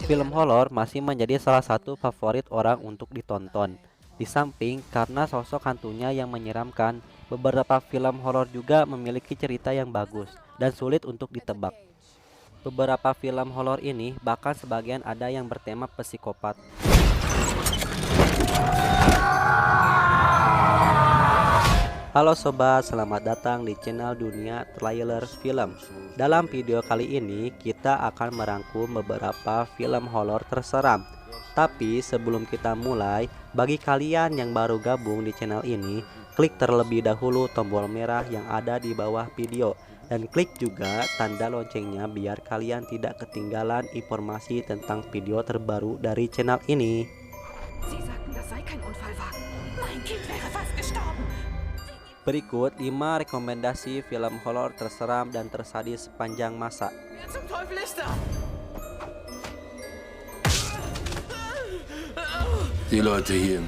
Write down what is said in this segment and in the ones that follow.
Film horor masih menjadi salah satu favorit orang untuk ditonton. Di samping karena sosok hantunya yang menyeramkan, beberapa film horor juga memiliki cerita yang bagus dan sulit untuk ditebak. Beberapa film horor ini bahkan sebagian ada yang bertema psikopat. Halo sobat, selamat datang di channel Dunia Trailer Film. Dalam video kali ini kita akan merangkum beberapa film horor terseram. Tapi sebelum kita mulai, bagi kalian yang baru gabung di channel ini, klik terlebih dahulu tombol merah yang ada di bawah video dan klik juga tanda loncengnya biar kalian tidak ketinggalan informasi tentang video terbaru dari channel ini. Sie sagten, das sei kein Unfallwagen. Mein Kind wäre fast gestorben. Berikut 5 rekomendasi film horor terseram dan tersadis sepanjang masa. Wer zum Teufel ist da? Die Leute hier.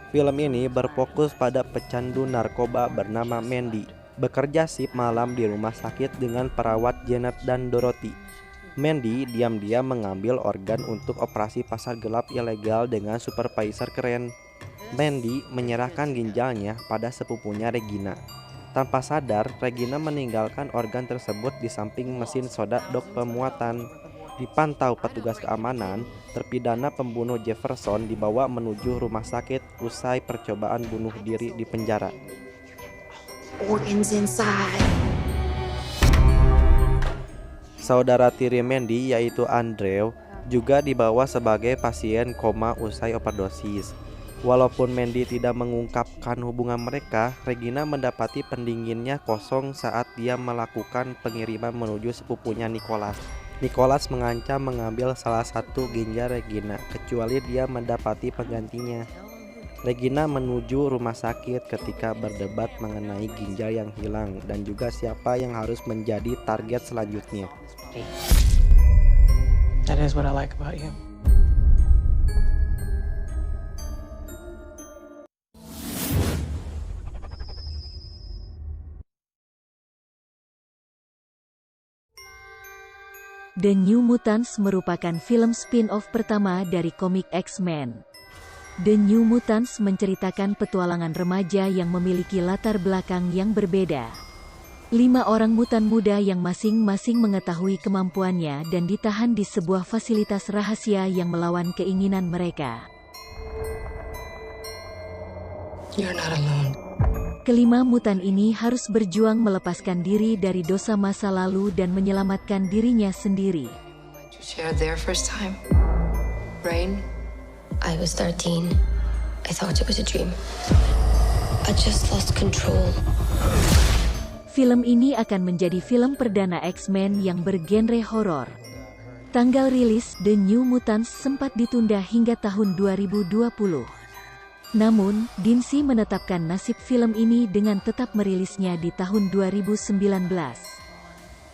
Film ini berfokus pada pecandu narkoba bernama Mandy, bekerja shift malam di rumah sakit dengan perawat Janet dan Dorothy. Mandy diam-diam mengambil organ untuk operasi pasar gelap ilegal dengan supervisor keren. Mandy menyerahkan ginjalnya pada sepupunya Regina. Tanpa sadar, Regina meninggalkan organ tersebut di samping mesin soda dok pemuatan. Dipantau petugas keamanan, terpidana pembunuh Jefferson dibawa menuju rumah sakit usai percobaan bunuh diri di penjara. Organs inside. Saudara tiri Mandy yaitu Andrew juga dibawa sebagai pasien koma usai overdosis. Walaupun Mandy tidak mengungkapkan hubungan mereka, Regina mendapati pendinginnya kosong saat dia melakukan pengiriman menuju sepupunya Nicholas. Nicholas mengancam mengambil salah satu ginjal Regina kecuali dia mendapati penggantinya. Regina menuju rumah sakit ketika berdebat mengenai ginjal yang hilang dan juga siapa yang harus menjadi target selanjutnya. That is what I like about you. The New Mutants merupakan film spin-off pertama dari komik X-Men. The New Mutants menceritakan petualangan remaja yang memiliki latar belakang yang berbeda. 5 orang mutan muda yang masing-masing mengetahui kemampuannya dan ditahan di sebuah fasilitas rahasia yang melawan keinginan mereka. You're not alone. Kelima mutan ini harus berjuang melepaskan diri dari dosa masa lalu dan menyelamatkan dirinya sendiri. You shared their first time. Rain. I was 13. I thought it was a dream. I just lost control. Film ini akan menjadi film perdana X-Men yang bergenre horor. Tanggal rilis The New Mutants sempat ditunda hingga tahun 2020. Namun, DC menetapkan nasib film ini dengan tetap merilisnya di tahun 2019.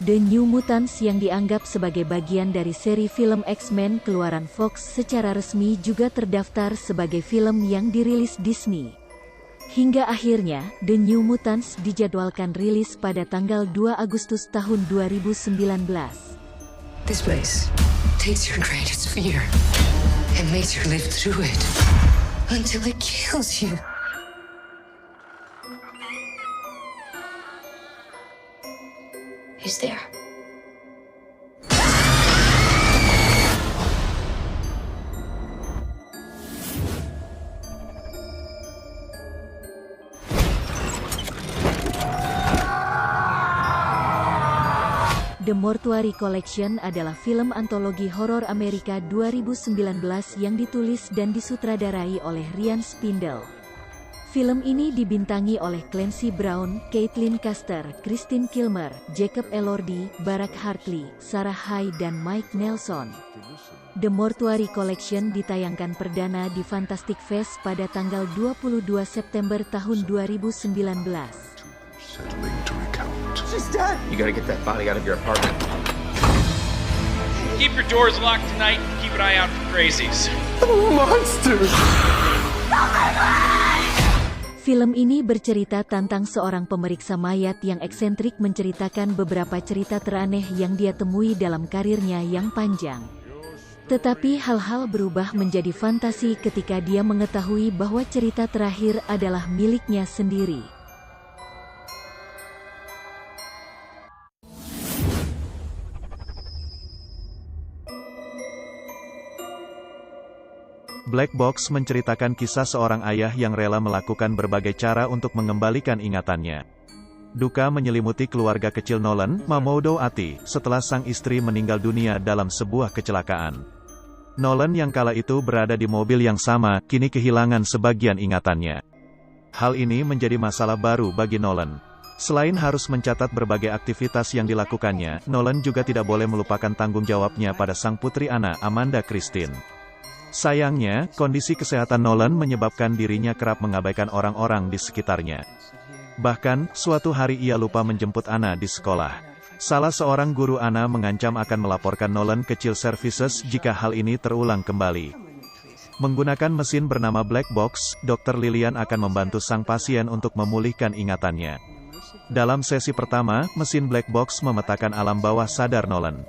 The New Mutants yang dianggap sebagai bagian dari seri film X-Men keluaran Fox secara resmi juga terdaftar sebagai film yang dirilis Disney. Hingga akhirnya, The New Mutants dijadwalkan rilis pada tanggal 2 Agustus tahun 2019. This place takes your greatest fear and makes you live through it until it kills you. Who's there? The Mortuary Collection adalah film antologi horor Amerika 2019 yang ditulis dan disutradarai oleh Ryan Spindle. Film ini dibintangi oleh Clancy Brown, Caitlin Castor, Christine Kilmer, Jacob Elordi, Barack Hartley, Sarah Hay, dan Mike Nelson. The Mortuary Collection ditayangkan perdana di Fantastic Fest pada tanggal 22 September tahun 2019. Settling to recount. You gotta get that body out of your apartment. Keep your doors locked tonight and keep an eye out for crazies. Monsters! Film ini bercerita tentang seorang pemeriksa mayat yang eksentrik menceritakan beberapa cerita teraneh yang dia temui dalam karirnya yang panjang. Tetapi hal-hal berubah menjadi fantasi ketika dia mengetahui bahwa cerita terakhir adalah miliknya sendiri. Black Box menceritakan kisah seorang ayah yang rela melakukan berbagai cara untuk mengembalikan ingatannya. Duka menyelimuti keluarga kecil Nolan, Mamoudou Ati, setelah sang istri meninggal dunia dalam sebuah kecelakaan. Nolan yang kala itu berada di mobil yang sama, kini kehilangan sebagian ingatannya. Hal ini menjadi masalah baru bagi Nolan. Selain harus mencatat berbagai aktivitas yang dilakukannya, Nolan juga tidak boleh melupakan tanggung jawabnya pada sang putri Anna, Amanda Christine. Sayangnya, kondisi kesehatan Nolan menyebabkan dirinya kerap mengabaikan orang-orang di sekitarnya. Bahkan, suatu hari ia lupa menjemput Anna di sekolah. Salah seorang guru Anna mengancam akan melaporkan Nolan ke Child Services jika hal ini terulang kembali. Menggunakan mesin bernama Black Box, Dr. Lilian akan membantu sang pasien untuk memulihkan ingatannya. Dalam sesi pertama, mesin Black Box memetakan alam bawah sadar Nolan.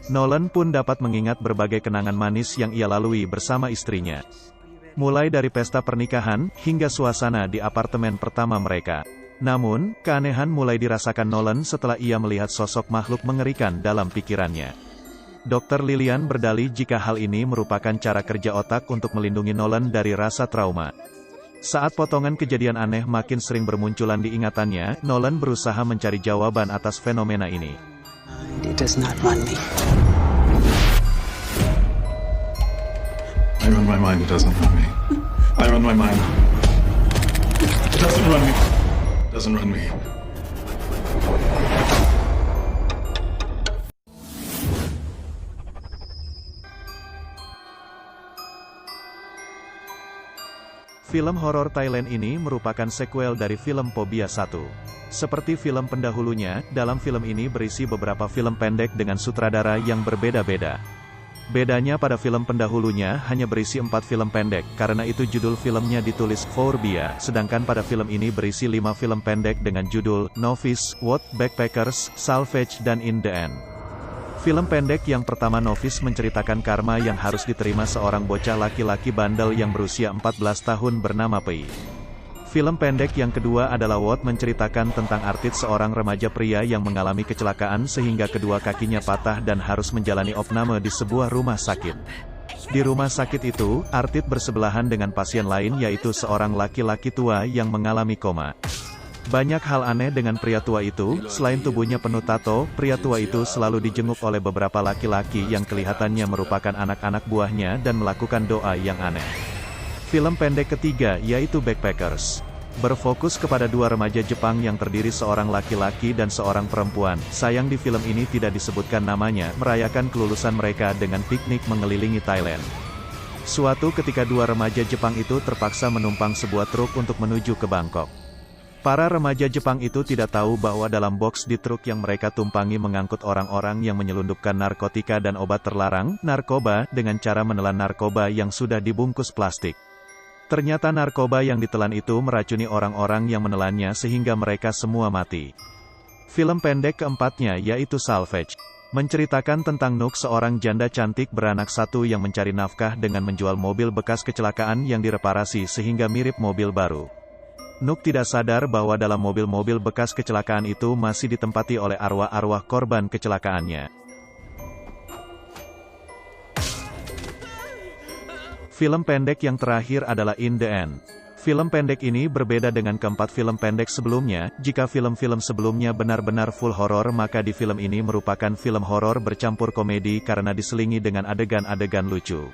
Nolan pun dapat mengingat berbagai kenangan manis yang ia lalui bersama istrinya. Mulai dari pesta pernikahan, hingga suasana di apartemen pertama mereka. Namun, keanehan mulai dirasakan Nolan setelah ia melihat sosok makhluk mengerikan dalam pikirannya. Dr. Lilian berdalih jika hal ini merupakan cara kerja otak untuk melindungi Nolan dari rasa trauma. Saat potongan kejadian aneh makin sering bermunculan di ingatannya, Nolan berusaha mencari jawaban atas fenomena ini. It does not run me. I run my mind, it doesn't run me. I run my mind. It doesn't run me. It doesn't run me. Film horor Thailand ini merupakan sequel dari film Phobia 1. Seperti film pendahulunya, dalam film ini berisi beberapa film pendek dengan sutradara yang berbeda-beda. Bedanya pada film pendahulunya hanya berisi 4 film pendek, karena itu judul filmnya ditulis Phobia, sedangkan pada film ini berisi 5 film pendek dengan judul Novice, What, Backpackers, Salvage dan In the End. Film pendek yang pertama Novice menceritakan karma yang harus diterima seorang bocah laki-laki bandel yang berusia 14 tahun bernama Pei. Film pendek yang kedua adalah What menceritakan tentang Artit, seorang remaja pria yang mengalami kecelakaan sehingga kedua kakinya patah dan harus menjalani opname di sebuah rumah sakit. Di rumah sakit itu, Artit bersebelahan dengan pasien lain yaitu seorang laki-laki tua yang mengalami koma. Banyak hal aneh dengan pria tua itu, selain tubuhnya penuh tato, pria tua itu selalu dijenguk oleh beberapa laki-laki yang kelihatannya merupakan anak-anak buahnya dan melakukan doa yang aneh. Film pendek ketiga yaitu Backpackers. Berfokus kepada dua remaja Jepang yang terdiri seorang laki-laki dan seorang perempuan. Sayang di film ini tidak disebutkan namanya, merayakan kelulusan mereka dengan piknik mengelilingi Thailand. Suatu ketika dua remaja Jepang itu terpaksa menumpang sebuah truk untuk menuju ke Bangkok. Para remaja Jepang itu tidak tahu bahwa dalam box di truk yang mereka tumpangi mengangkut orang-orang yang menyelundupkan narkotika dan obat terlarang, narkoba, dengan cara menelan narkoba yang sudah dibungkus plastik. Ternyata narkoba yang ditelan itu meracuni orang-orang yang menelannya sehingga mereka semua mati. Film pendek keempatnya yaitu Salvage. Menceritakan tentang Nuk, seorang janda cantik beranak satu yang mencari nafkah dengan menjual mobil bekas kecelakaan yang direparasi sehingga mirip mobil baru. Nuk tidak sadar bahwa dalam mobil-mobil bekas kecelakaan itu masih ditempati oleh arwah-arwah korban kecelakaannya. Film pendek yang terakhir adalah In the End. Film pendek ini berbeda dengan keempat film pendek sebelumnya. Jika film-film sebelumnya benar-benar full horor, maka di film ini merupakan film horor bercampur komedi karena diselingi dengan adegan-adegan lucu.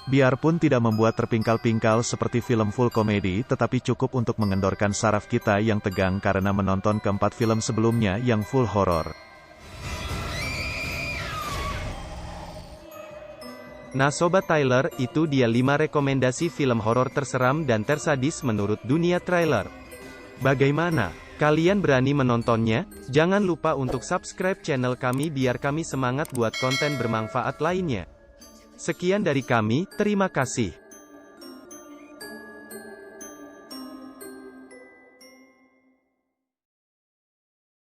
Biarpun tidak membuat terpingkal-pingkal seperti film full komedi, tetapi cukup untuk mengendorkan saraf kita yang tegang karena menonton keempat film sebelumnya yang full horor. Nah Sobat Tyler, itu dia 5 rekomendasi film horor terseram dan tersadis menurut dunia trailer. Bagaimana? Kalian berani menontonnya? Jangan lupa untuk subscribe channel kami biar kami semangat buat konten bermanfaat lainnya. Sekian dari kami, terima kasih.